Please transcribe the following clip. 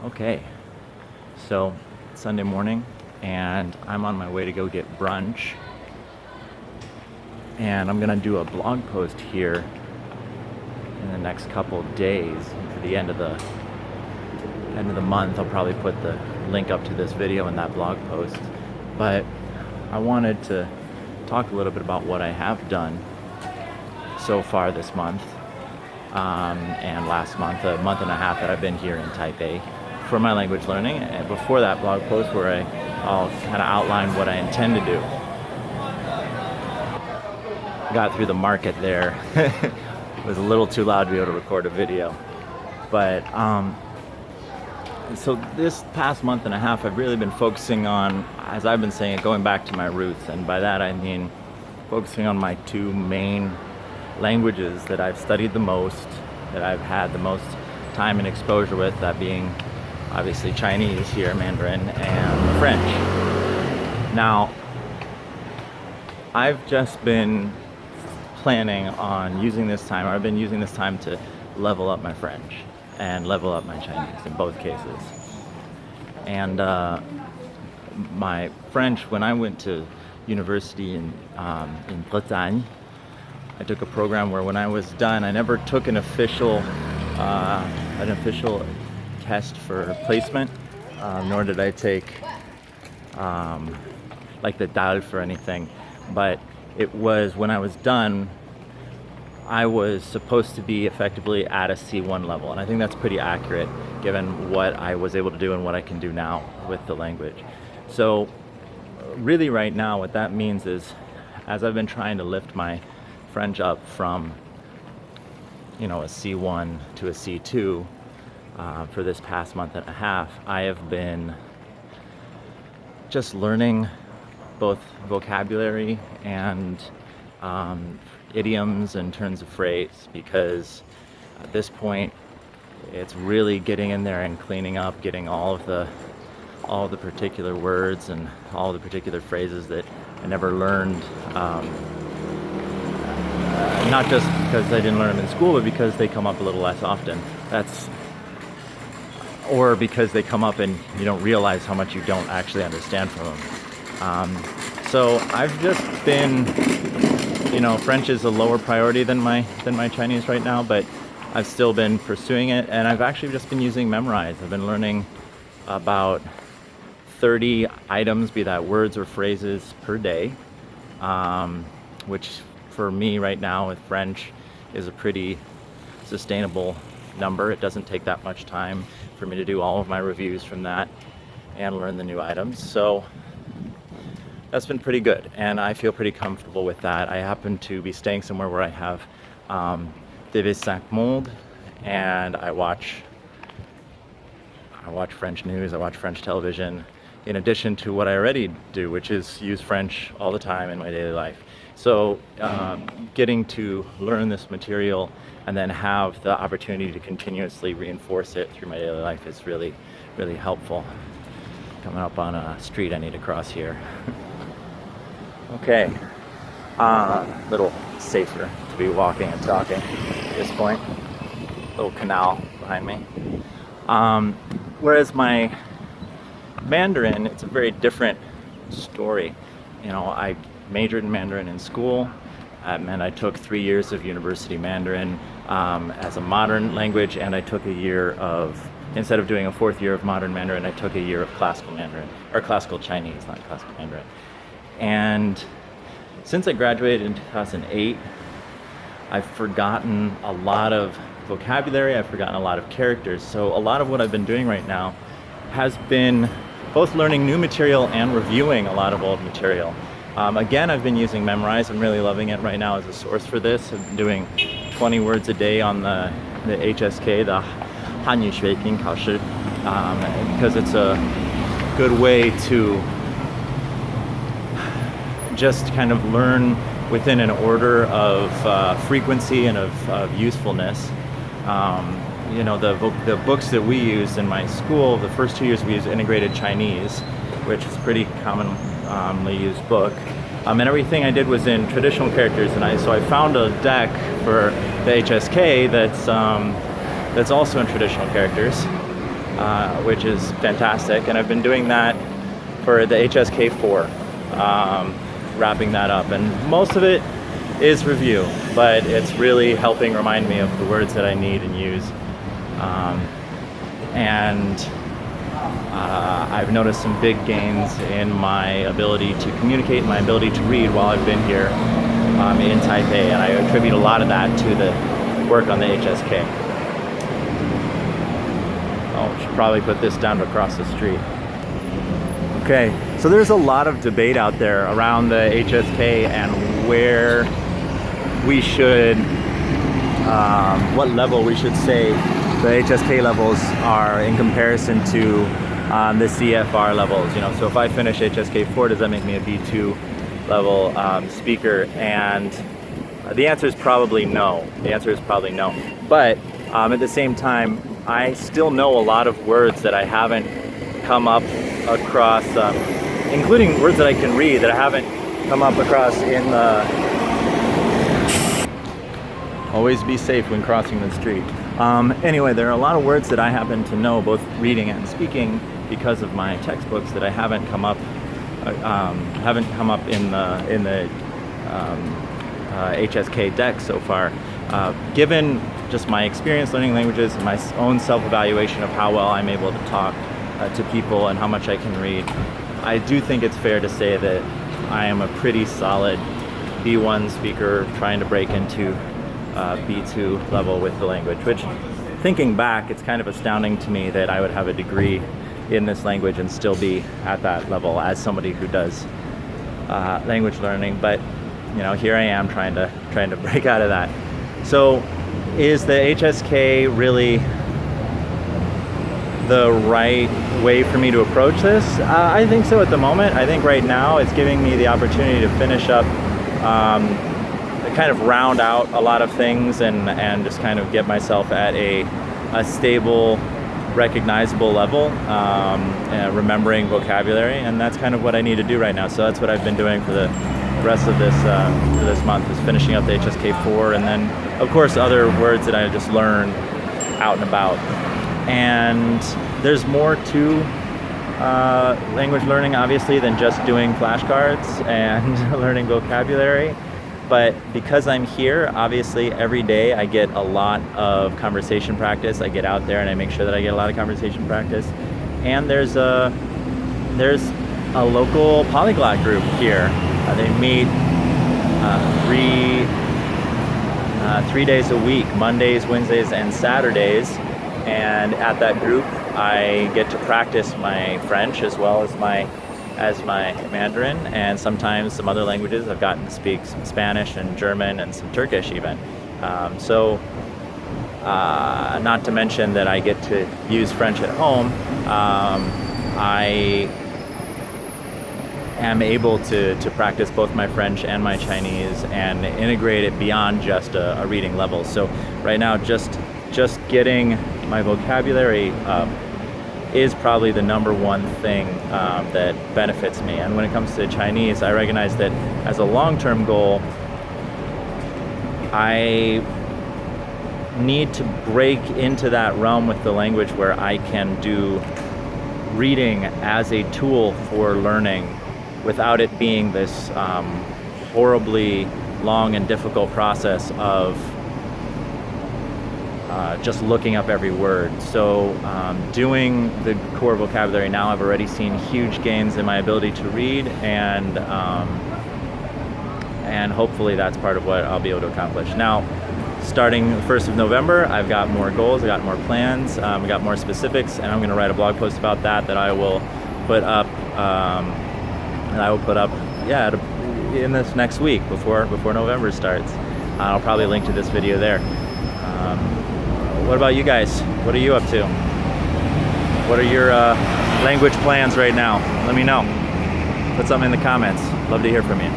Okay, so Sunday morning, and I'm on my way to go get brunch. And I'm gonna do a blog post here in the next couple days. For the end of the month, I'll probably put the link up to this video in that blog post. But I wanted to talk a little bit about what I have done so far this month and last month, a month and a half that I've been here in Taipei for my language learning. And before that blog post where I'll kind of outline what I intend to do. Got through the market there. It was a little too loud to be able to record a video. But so this past month and a half, I've really been focusing on, as I've been saying, going back to my roots. And by that I mean focusing on my two main languages that I've studied the most, that I've had the most time and exposure with, that being obviously Chinese here, Mandarin, and French. Now, I've just been planning on using this time, or I've been using this time to level up my French and level up my Chinese in both cases. And my French, when I went to university in Bretagne, I took a program where when I was done, I never took an official test for placement, nor did I take like the DAL for anything. But it was, when I was done, I was supposed to be effectively at a C1 level. And I think that's pretty accurate given what I was able to do and what I can do now with the language. So really right now what that means is, as I've been trying to lift my French up from, a C1 to a C2 for this past month and a half, I have been just learning both vocabulary and idioms and turns of phrase, because at this point it's really getting in there and cleaning up, getting all the particular words and all the particular phrases that I never learned, not just because I didn't learn them in school, but because they come up a little less often. Or because they come up and you don't realize how much you don't actually understand from them. So I've just been, French is a lower priority than my Chinese right now, but I've still been pursuing it, and I've actually just been using Memrise. I've been learning about 30 items, be that words or phrases, per day, which for me right now with French is a pretty sustainable number. It doesn't take that much time for me to do all of my reviews from that and learn the new items. So that's been pretty good, and I feel pretty comfortable with that. I happen to be staying somewhere where I have TV5 Monde, and I watch French news, I watch French television, in addition to what I already do, which is use French all the time in my daily life. So getting to learn this material and then have the opportunity to continuously reinforce it through my daily life is really, really helpful. Coming up on a street I need to cross here. Okay, little safer to be walking and talking at this point. Little canal behind me. Whereas my Mandarin, it's a very different story. I majored in Mandarin in school. That meant I took 3 years of university Mandarin as a modern language, and I took a year of, instead of doing a 4th year of modern Mandarin, I took a year of classical Mandarin, or classical Chinese, not classical Mandarin. And since I graduated in 2008, I've forgotten a lot of vocabulary, I've forgotten a lot of characters. So a lot of what I've been doing right now has been both learning new material and reviewing a lot of old material. Again, I've been using Memrise. I'm really loving it right now as a source for this. I've been doing 20 words a day on the HSK, the Hanyu Shuiking Kaoshi, because it's a good way to just kind of learn within an order of frequency and of usefulness. The books that we used in my school, the first 2 years we used integrated Chinese, which is a pretty commonly used book. And everything I did was in traditional characters, and so I found a deck for the HSK that's also in traditional characters. which is fantastic. And I've been doing that for the HSK4, wrapping that up. And most of it is review, but it's really helping remind me of the words that I need and use. I've noticed some big gains in my ability to communicate, my ability to read while I've been here in Taipei, and I attribute a lot of that to the work on the HSK. Oh, should probably put this down across the street. Okay, so there's a lot of debate out there around the HSK and where we should, what level we should say the HSK levels are in comparison to the CFR levels. You know, so if I finish HSK4, does that make me a B2 level speaker? And the answer is probably no. The answer is probably no. But at the same time, I still know a lot of words that I haven't come up across, including words that I can read that I haven't come up across in the... Always be safe when crossing the street. Anyway, there are a lot of words that I happen to know, both reading and speaking, because of my textbooks that I haven't come up in the HSK deck so far. Given just my experience learning languages and my own self-evaluation of how well I'm able to talk to people and how much I can read, I do think it's fair to say that I am a pretty solid B1 speaker trying to break into B2 level with the language, which, thinking back, it's kind of astounding to me that I would have a degree in this language and still be at that level as somebody who does language learning. But you know, here I am trying to break out of that. So is the HSK really the right way for me to approach this? I think so at the moment. I think right now it's giving me the opportunity to finish up, kind of round out a lot of things and just kind of get myself at a stable, recognizable level, remembering vocabulary, and that's kind of what I need to do right now. So that's what I've been doing for the rest of this for this month, is finishing up the HSK4, and then of course other words that I just learn out and about. And there's more to language learning, obviously, than just doing flashcards and learning vocabulary. But because I'm here, obviously every day I get a lot of conversation practice. I get out there and I make sure that I get a lot of conversation practice. And there's a local polyglot group here. They meet 3 days a week, Mondays, Wednesdays, and Saturdays. And at that group, I get to practice my French as well as my Mandarin, and sometimes some other languages. I've gotten to speak some Spanish and German and some Turkish even. Not to mention that I get to use French at home. I am able to practice both my French and my Chinese and integrate it beyond just a reading level. So right now, just getting my vocabulary up is probably the number one thing that benefits me. And when it comes to Chinese, I recognize that as a long-term goal, I need to break into that realm with the language where I can do reading as a tool for learning without it being this horribly long and difficult process of just looking up every word. So doing the core vocabulary now, I've already seen huge gains in my ability to read, and hopefully that's part of what I'll be able to accomplish. Now, starting the 1st of November, I've got more goals, I've got more plans, I've got more specifics, and I'm going to write a blog post about that I will put up, in this next week before November starts. I'll probably link to this video there. What about you guys? What are you up to? What are your language plans right now? Let me know. Put something in the comments. Love to hear from you.